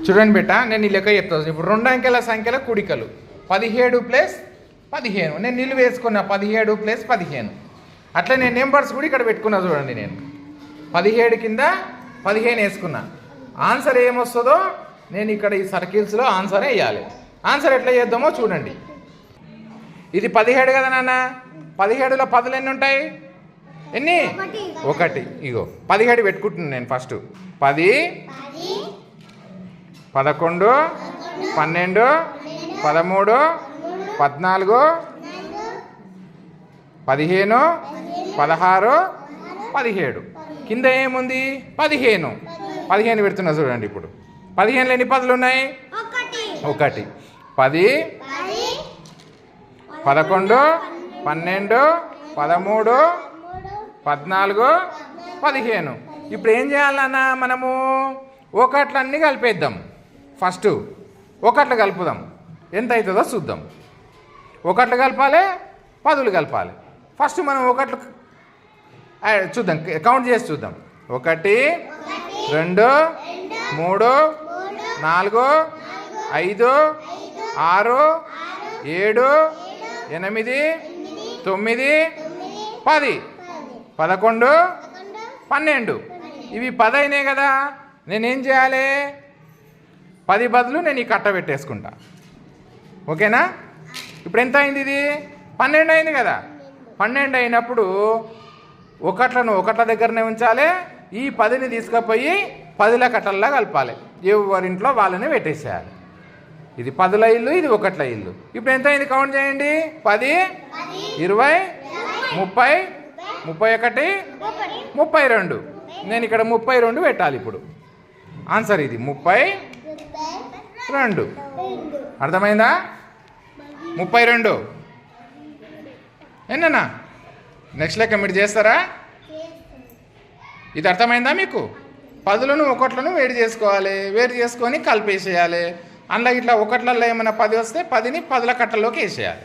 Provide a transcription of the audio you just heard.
చూడండి బిడ్డ, నేను ఈ లెక్క చెప్తాను. ఇప్పుడు 2 అంకెల సంఖ్యల కూడికలు 17 ప్లస్ 15. నేను నిలువ వేసుకున్నా 17 ప్లస్ 15. అట్లా నేను నెంబర్స్ కూడా ఇక్కడ పెట్టుకున్నా. చూడండి, నేను 17 కింద 15 వేసుకున్నా. ఆన్సర్ ఏమొస్తుందో నేను ఇక్కడ ఈ సర్కిల్స్లో ఆన్సర్ వేయాలి. ఆన్సర్ ఎట్లా చేద్దామో చూడండి. ఇది 17 కదా నాన్న. 17లో 10లు ఎన్ని ఉంటాయి? ఎన్ని? 1. ఇగో 17 పెట్టుకుంటున్నాను నేను. ఫస్ట్ 10, 11, 12, 13, 14, 15, 16, 17. కింద ఏముంది? 15 పెడుతున్నా చూడండి. ఇప్పుడు 15లో ఎన్ని 10లు ఉన్నాయి? 1. 10, 11, 12, 13, 14, 15. ఇప్పుడు ఏం చేయాలన్నా మనము ఒకట్లన్నీ కలిపేద్దాం. ఫస్ట్ ఒకట్లు కలుపుదాం, ఎంత అవుతుందో చూద్దాం. ఒకట్లు కలపాలి, 10లు కలపాలి. ఫస్ట్ మనం ఒకట్లు చూద్దాం, కౌంట్ చేసి చూద్దాం. 1, 2, 3, 4, 5, 6, 7, 8, 9, 10, 11, 12. ఇవి 10 అయినాయి కదా. నేనేం చేయాలి? 10 బదులు నేను ఈ కట్ట పెట్టేసుకుంటా. ఓకేనా? ఇప్పుడు ఎంత అయింది? ఇది 12 అయింది కదా. 12 అయినప్పుడు ఒకట్లను ఒకట్ల దగ్గరనే ఉంచాలి. ఈ 10ని తీసుకుపోయి 10ల కట్టల్లా కలపాలి. ఎవరింట్లో వాళ్ళని పెట్టేసేయాలి. ఇది 10ల ఇల్లు, ఇది 1ల ఇల్లు. ఇప్పుడు ఎంత అయింది? కౌంట్ చేయండి. 10, 20, 30, 31, 32. నేను ఇక్కడ 32 పెట్టాలి. ఇప్పుడు ఆన్సర్ ఇది 32. అర్థమైందా? 32. ఏంటన్నా నెక్స్ట్ లెక్క మీరు చేస్తారా? ఇది అర్థమైందా మీకు? 10లను 1లను వేడి చేసుకోవాలి. వేడి చేసుకొని కలిపేసేయాలి. అందులో ఇట్లా 1లలో ఏమైనా 10 వస్తే 10ని 10ల కట్టలోకి వేసేయాలి.